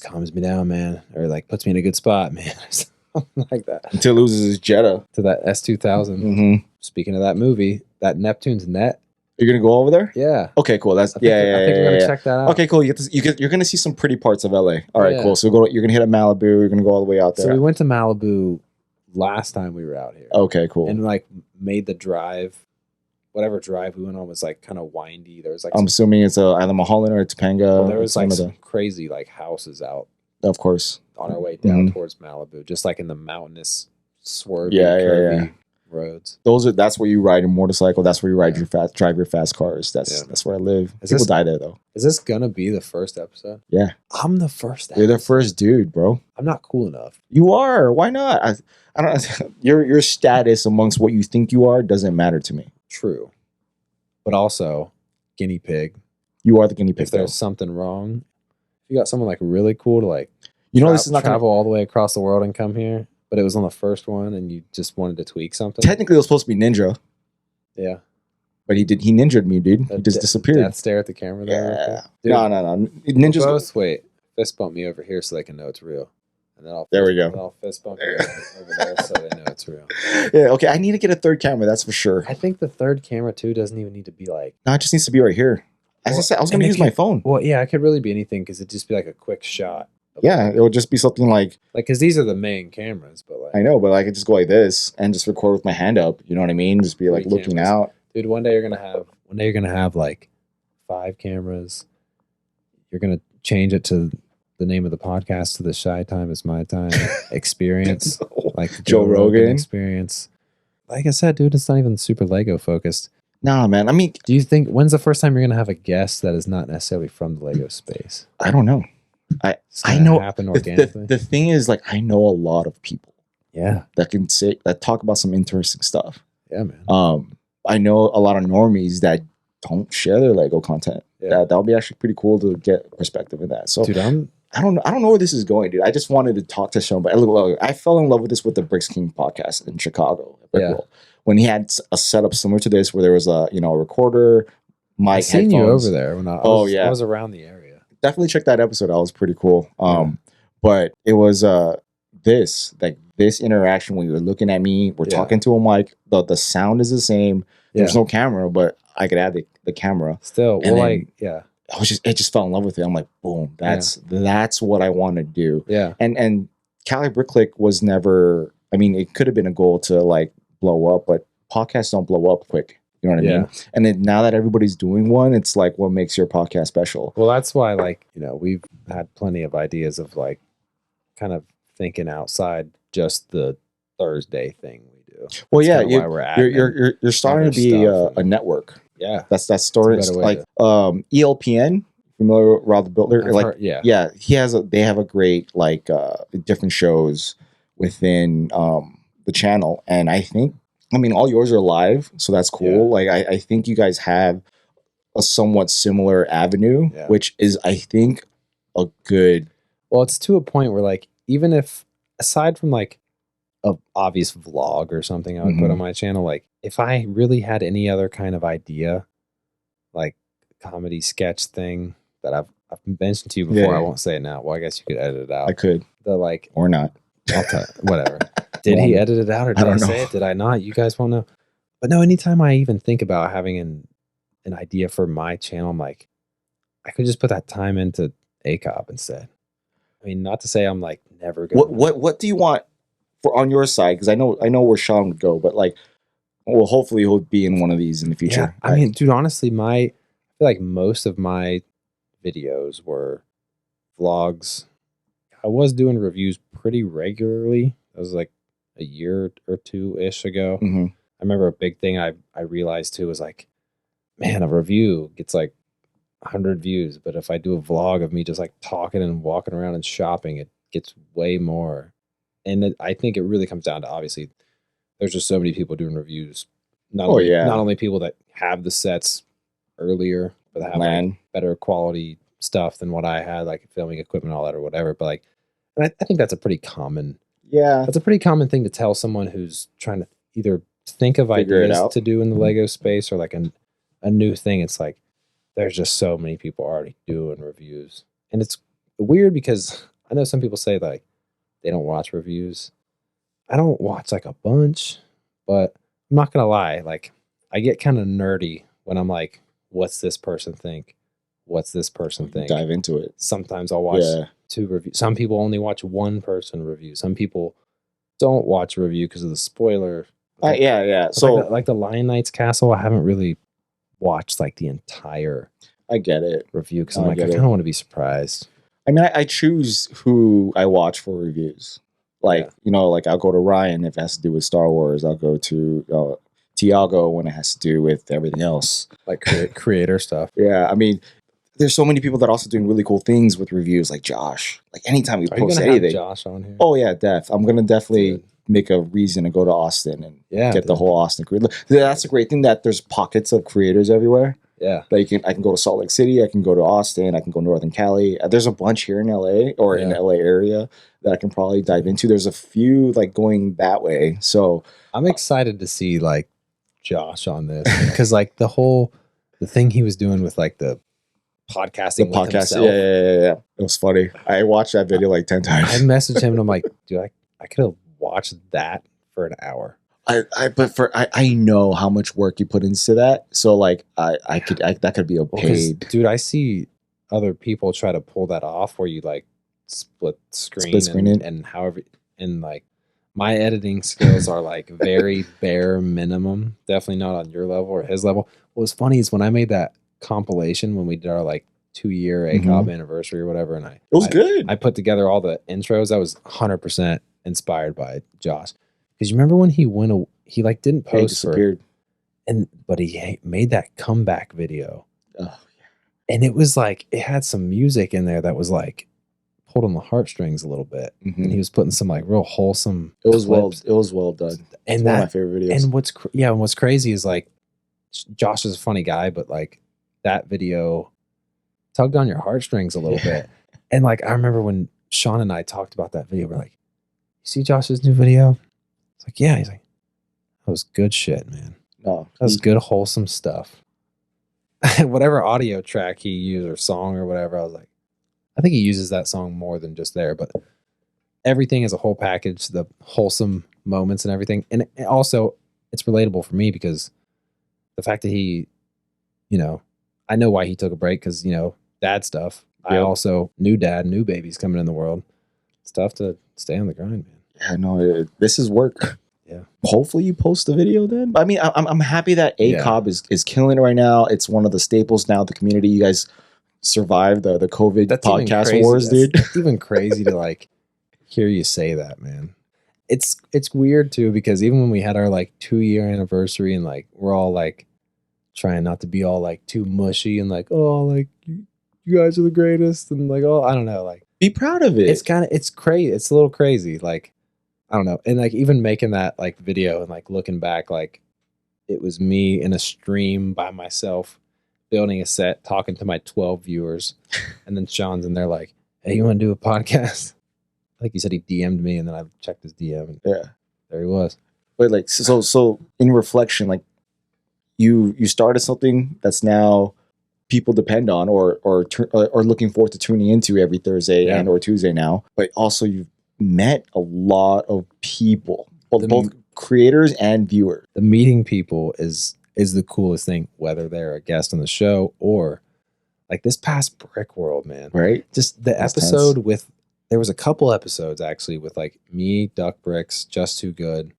calms me down, man, or like puts me in a good spot, man. Something like that. Until he loses his Jetta to that S2000. Mm-hmm. Speaking of that movie, that Neptune's Net. You're gonna go over there? Yeah. Okay, cool. That's I think we're gonna check that out. Okay, cool. You're gonna see some pretty parts of LA. All right, cool. So you're gonna hit at Malibu. You're gonna go all the way out there. So we went to Malibu last time we were out here. Okay, cool. And like made the drive. Whatever drive we went on was like kind of windy. There was like I'm assuming it's either Mulholland or Topanga. Well, there was like some crazy like houses out. Of course. On our way down towards Malibu, just like in the mountainous, swervy, curvy roads. That's where you ride your motorcycle. That's where you drive your fast cars. That's where I live. People die there though. Is this gonna be the first episode? Yeah, I'm the first. You're the first dude, bro. I'm not cool enough. You are. Why not? I don't. Your status amongst what you think you are doesn't matter to me. True, but also guinea pig. You are the guinea pig. If there's something wrong, if you got someone like really cool to like. This is not travel all the way across the world and come here, but it was on the first one, and you just wanted to tweak something. Technically, it was supposed to be Ninja. Yeah, but he ninja'd me, dude. He just disappeared. Death stare at the camera. There, dude, no. Ninjas both fist bump me over here so they can know it's real, and then I'll fist bump you over there so they know it's real. Yeah, okay. I need to get a third camera. That's for sure. I think the third camera too doesn't even need to be like. No, it just needs to be right here. As I said, I was going to use my phone. Well, yeah, it could really be anything because it'd just be like a quick shot. Yeah, it would just be something like because these are the main cameras, but like I know, but I could just go like this and just record with my hand up. You know what I mean? Just be like looking out. Dude, one day you're gonna have like 5 cameras. You're gonna change it to the name of the podcast to the Shytimeismytime experience, like the Joe Rogan experience. Like I said, dude, it's not even super Lego focused. Nah, man. I mean, do you think when's the first time you're gonna have a guest that is not necessarily from the Lego space? I don't know. I know happen organically. The thing is, like, I know a lot of people. Yeah, that talk about some interesting stuff. Yeah, man. I know a lot of normies that don't share their Lego content. Yeah. That would be actually pretty cool to get perspective in that. So, dude, I don't know where this is going, dude. I just wanted to talk to somebody. I fell in love with this with the Bricks King podcast in Chicago. When he had a setup similar to this, where there was a recorder, mic, I seen headphones. You over there when I was around the area. Definitely check that episode. That was pretty cool. But it was this interaction when you're looking at me, we're talking to a mic. The sound is the same. There's no camera, but I could add the camera. Still, I just fell in love with it. I'm like, boom, that's what I want to do. Yeah. And Cali Brick Click was never. I mean, it could have been a goal to like blow up, but podcasts don't blow up quick. You know what I mean? And then now that everybody's doing one, it's like, what makes your podcast special? Well, that's why, like, we've had plenty of ideas of like kind of thinking outside just the Thursday thing we do. Well, you're starting to be a network. Yeah, that's story. Like ELPN, familiar with Rob the Builder? They have a great like different shows within the channel, and I think. I mean, all yours are live, so that's cool. Yeah. Like, I think you guys have a somewhat similar avenue, which is, I think, a good... Well, it's to a point where, like, even if, aside from, like, an obvious vlog or something I would put on my channel, like, if I really had any other kind of idea, like, comedy sketch thing that I've mentioned to you before, I won't say it now. Well, I guess you could edit it out. I could. The, like... Or not. I'll tell you, whatever. Did he edit it out or did I say know. it? Did I not? You guys won't know. But no, anytime I even think about having an idea for my channel, I'm like, I could just put that time into ACOB instead. I mean, not to say I'm like never gonna. What do you want for on your side? Because I know where Sean would go, but like, well, hopefully he'll be in one of these in the future. Yeah, I mean, dude, honestly, I feel like most of my videos were vlogs. I was doing reviews pretty regularly. That was like a year or two-ish ago. Mm-hmm. I remember a big thing I realized too was like, man, a review gets like 100 views, but if I do a vlog of me just like talking and walking around and shopping, it gets way more. And I think it really comes down to, obviously, there's just so many people doing reviews. Not only people that have the sets earlier, but that have like better quality stuff than what I had, like filming equipment, all that or whatever. But like, and I think that's a pretty common thing to tell someone who's trying to either think of ideas to do in the Lego space or like a new thing. It's like, there's just so many people already doing reviews. And it's weird because I know some people say like they don't watch reviews. I don't watch like a bunch, but I'm not going to lie. Like I get kind of nerdy when I'm like, what's this person think? What's this person think? Dive into it. Sometimes I'll watch 2 reviews. Some people only watch one person review. Some people don't watch a review because of the spoiler. So like the Lion Knight's Castle, I haven't really watched like the entire review because I'm like, I kind of want to be surprised. I mean, I choose who I watch for reviews. Like, like I'll go to Ryan if it has to do with Star Wars. I'll go to Tiago when it has to do with everything else. Like creator stuff. Yeah, I mean, there's so many people that are also doing really cool things with reviews, like Josh. Like anytime we post anything. Have Josh on here? Oh yeah, I'm gonna definitely make a reason to go to Austin and get the whole Austin crew. That's a great thing that there's pockets of creators everywhere. Yeah, like I can go to Salt Lake City, I can go to Austin, I can go Northern Cali. There's a bunch here in LA or in the LA area that I can probably dive into. There's a few like going that way. So I'm excited to see like Josh on this because like the thing he was doing with like the podcasting. The podcast, yeah. It was funny. I watched that video like 10 times. I messaged him and I'm like, dude, I could have watched that for an hour. I know how much work you put into that, so like that could be a paid. Dude, I see other people try to pull that off where you like split screen and however, and like my editing skills are like very bare minimum. Definitely not on your level or his level. What was funny is when I made that compilation when we did our like 2-year ACOB anniversary or whatever, and it was good. I put together all the intros. I was 100% inspired by Josh. Because you remember when he like didn't post but he made that comeback video. Oh, yeah. And it was like, it had some music in there that was like pulled on the heartstrings a little bit. Mm-hmm. And he was putting some like real wholesome clips. It was well done. And it's one of my favorite videos. And what's crazy is like, Josh is a funny guy, but like that video tugged on your heartstrings a little bit. And like, I remember when Sean and I talked about that video, we're like, you see Josh's new video? It's like, yeah. He's like, that was good shit, man. No, that was good, wholesome stuff. Whatever audio track he used or song or whatever, I was like, I think he uses that song more than just there, but everything as a whole package, the wholesome moments and everything. And also, it's relatable for me because the fact that he, I know why he took a break because, dad stuff. Yep. I also new babies coming in the world. It's tough to stay on the grind, man. Yeah, no, this is work. Yeah. Hopefully you post the video then. I mean, I'm happy that ACOB is killing it right now. It's one of the staples now of the community. You guys survived the COVID podcast wars, dude. It's even crazy to like hear you say that, man. It's weird too because even when we had our like 2-year anniversary and like we're all like trying not to be all like too mushy and like, oh, like you guys are the greatest and like, oh, I don't know, like be proud of it. It's crazy. It's a little crazy. Like, I don't know. And like even making that like video and like looking back, like it was me in a stream by myself building a set, talking to my 12 viewers. And then Sean's in there like, hey, you want to do a podcast? I think he said he DM'd me and then I checked his DM and there he was. But like, so in reflection, like you started something that's now people depend on or looking forward to tuning into every Thursday and or Tuesday now. But also you've met a lot of people, both creators and viewers. The meeting people is the coolest thing, whether they're a guest on the show or like this past Brick World, man. Right. Just the episode with, there was a couple episodes actually with like me, Duck Bricks, Just Too Good,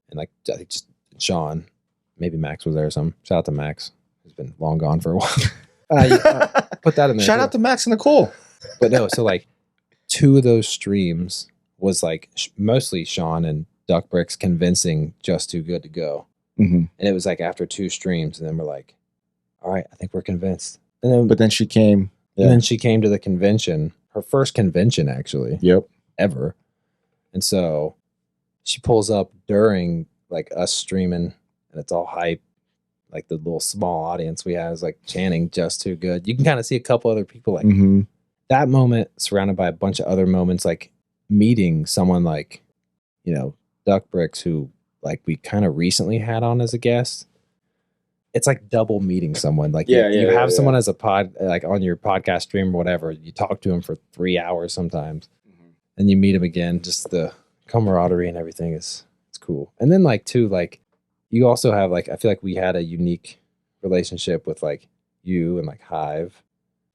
and like I think just Sean, maybe Max was there or something. Shout out to Max. He's been long gone for a while. Put that in there. Shout out to Max and Nicole. But no, so like 2 of those streams was like mostly Sean and Duck Bricks convincing Just Too Good to go. Mm-hmm. And it was like after 2 streams, and then we're like, all right, I think we're convinced. But then she came. Yeah. And then she came to the convention, her first convention actually. Yep. Ever. And so she pulls up during like us streaming, and it's all hype. Like the little small audience we have is like chanting Just Too Good. You can kind of see a couple other people like that moment surrounded by a bunch of other moments, like meeting someone like, you know, Duck Bricks, who like we kind of recently had on as a guest. It's like double meeting someone. Like you have someone as a pod, like on your podcast stream or whatever. You talk to him for 3 hours sometimes, and you meet him again. Just the camaraderie and everything it's cool. And then like too, like you also have like, I feel like we had a unique relationship with like you and like Hive,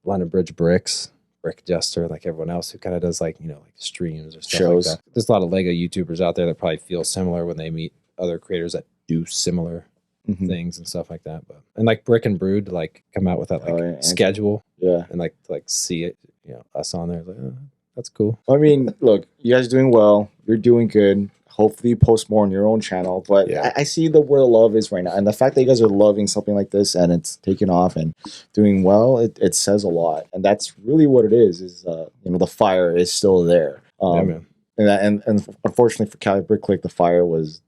London Bridge Bricks, Brick Jester, like everyone else who kind of does like, you know, like streams or stuff shows. Like that. There's a lot of Lego YouTubers out there that probably feel similar when they meet other creators that do similar things and stuff like that. But and like Brick and Brood like come out with that like schedule. Yeah. And like see it, you know, us on there. Like, oh, that's cool. I mean, look, you guys are doing well. You're doing good. Hopefully you post more on your own channel. But I see where the love is right now. And the fact that you guys are loving something like this and it's taking off and doing well, it says a lot. And that's really what it is you know, the fire is still there. And unfortunately for Cali Brick Click, the fire was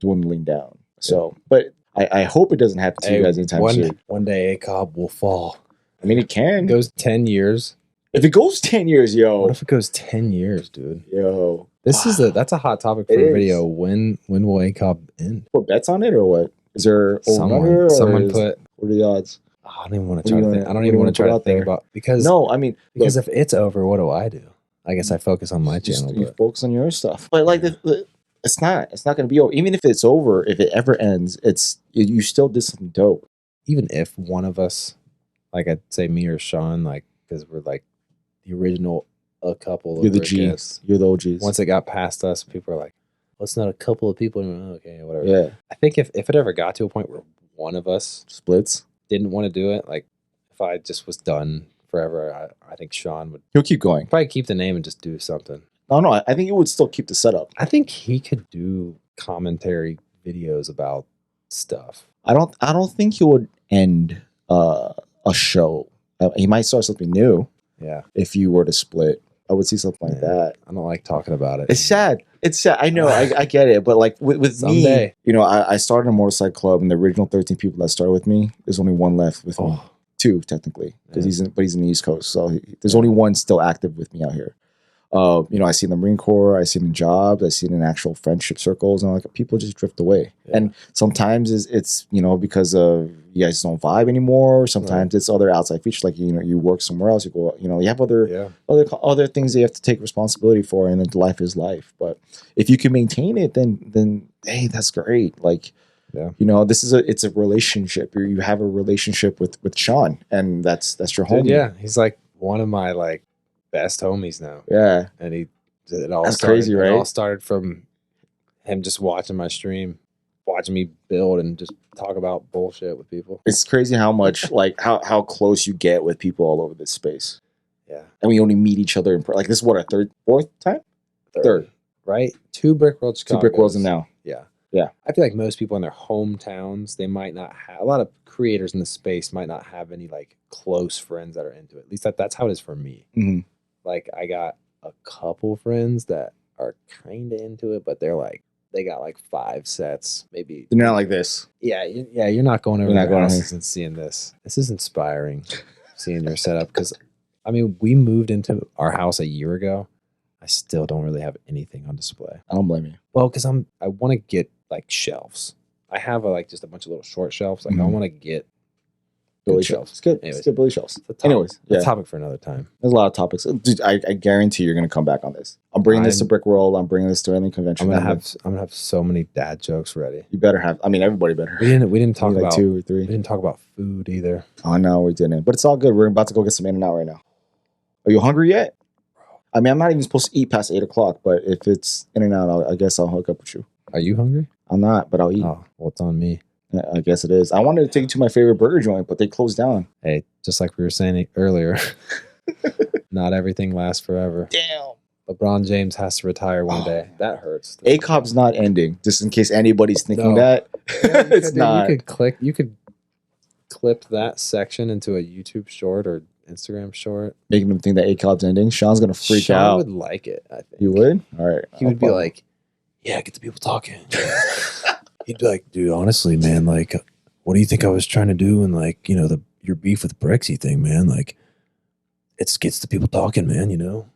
dwindling down. So, but I hope it doesn't happen to you guys anytime soon. One day ACOB will fall. I mean, it can. It goes 10 years. If it goes 10 years, yo. What if it goes 10 years, dude? Yo. That's a hot topic for a video. When will ACOB end? Put bets on it or what? Is there someone put, what are the odds? Oh, I don't even want to try to think. I don't even want to try to think about, because because if it's over, what do? I guess I focus on my channel. You focus on your stuff. But like it's not going to be over. Even if it's over, if it ever ends, you still did something dope. Even if one of us, like I'd say me or Sean, like, because we're like the original a couple. You're the G's. You're the OGs. Once it got past us, people are like, well, it's not a couple of people. Okay, whatever. Yeah. I think if it ever got to a point where one of us splits, didn't want to do it, like if I just was done forever, I think Sean would. He'll keep going. Probably keep the name and just do something. No, I think he would still keep the setup. I think he could do commentary videos about stuff. I don't think he would end a show. He might start something new. Yeah. If you were to split, I would see something like that. I don't like talking about it. It's sad. I know. I get it. But like with me, you know, I started a motorcycle club, and the original 13 people that started with me, there's only one left with me. 2 technically, because he's in the East Coast. So there's only one still active with me out here. You know, I see in the Marine Corps, I see in jobs, I see in actual friendship circles, and like people just drift away. Yeah. And sometimes it's you know, because of you guys don't vibe anymore. Sometimes it's other outside features, like, you know, you work somewhere else, you go, you know, you have other things that you have to take responsibility for, and then life is life. But if you can maintain it, then hey, that's great. Like, you know, it's a relationship. You have a relationship with Sean, and that's your homie. Yeah, he's like one of my like best homies now. Yeah. And it all That's started, crazy, right? It all started from him just watching my stream, watching me build and just talk about bullshit with people. It's crazy how much like how close you get with people all over this space. Yeah. And we only meet each other in like, this is what, our fourth time? Third. Right? 2 Brick World Chicagos. 2 Brick Worlds and now. Yeah. Yeah. I feel like most people in their hometowns, they might not have, a lot of creators in the space might not have any like close friends that are into it. At least that's how it is for me. Mm-hmm. Like I got a couple friends that are kind of into it, but they got like 5 sets, maybe. They're not like this. Yeah. You're not going over their houses and seeing this. This is inspiring, seeing your setup, because I mean, we moved into our house a year ago. I still don't really have anything on display. I don't blame you. Well, because I want to get like shelves. I have like just a bunch of little short shelves. Like I want to get Billy shelves. It's good. Anyways, it's good Billy shelves. Anyways, yeah. Topic for another time. There's a lot of topics. Dude, I guarantee you're gonna come back on this. I'm bringing this to Brick World. I'm bringing this to Alien Convention. I'm gonna have so many dad jokes ready. You better have. I mean, everybody better. We didn't talk about 2 or 3. We didn't talk about food either. Oh no, we didn't. But it's all good. We're about to go get some In-N-Out right now. Are you hungry yet? I mean, I'm not even supposed to eat past 8 o'clock. But if it's In-N-Out, I guess I'll hook up with you. Are you hungry? I'm not, but I'll eat. Oh, well, it's on me. I guess it is. I wanted to take you to my favorite burger joint, but they closed down. Hey, just like we were saying earlier, not everything lasts forever. Damn. LeBron James has to retire one day. That hurts. ACOB's not ending, just in case anybody's thinking that. Yeah, it's not. You could clip that section into a YouTube short or Instagram short. Making them think that ACOB's ending. Sean's going to freak Sean out. would like it, I think. You would? All right. He would be like, yeah, get the people talking. He'd be like, dude, honestly, man, like, what do you think I was trying to do? And like, you know, your beef with the Brexy thing, man, like, it gets the people talking, man, you know?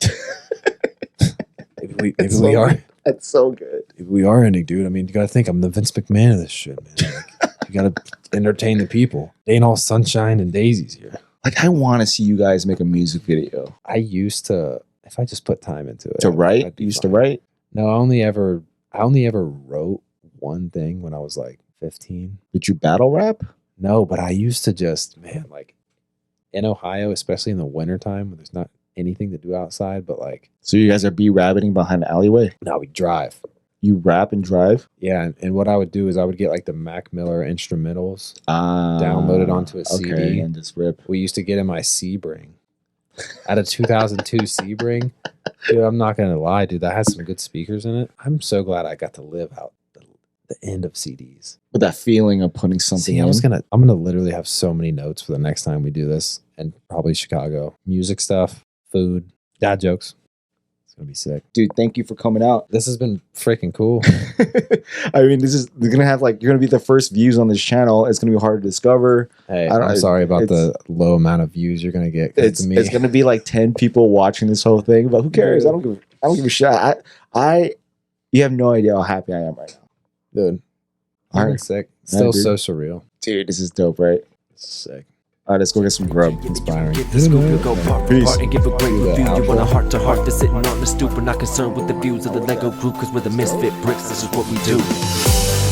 maybe we are. That's so good. Maybe we are ending, dude. I mean, you got to think I'm the Vince McMahon of this shit, man. Like, you got to entertain the people. They ain't all sunshine and daisies here. Like, I want to see you guys make a music video. I used to, if I just put time into it. To write? You used to write? No, I only ever wrote one thing when I was like 15. Did you battle rap? No, but I used to just, man, like in Ohio, especially in the wintertime when there's not anything to do outside, but like. So you guys are rabbiting behind the alleyway? No, we drive. You rap and drive? Yeah, and what I would do is I would get like the Mac Miller instrumentals downloaded onto a CD. And just rip. We used to get in my Sebring. I had a 2002 Sebring. Dude, I'm not going to lie, dude. That has some good speakers in it. I'm so glad I got to live out the end of CDs. With that feeling of putting something in. I'm gonna literally have so many notes for the next time we do this, and probably Chicago. Music stuff, food, dad jokes. It's gonna be sick. Dude, thank you for coming out. This has been freaking cool. I mean, you're gonna be the first views on this channel. It's gonna be hard to discover. Hey, I'm sorry about the low amount of views you're gonna get. It's gonna be like 10 people watching this whole thing, but who cares? I don't give a shit. You have no idea how happy I am right now. Dude, I'm sick. Still so surreal. Dude, this is dope, right? Sick. All right, let's go get some grub. Inspiring. Peace. And give a great review. You want a heart to heart. They're sitting on the stoop. We're not concerned with the views of the Lego group, cause we're the misfit bricks. This is what we do.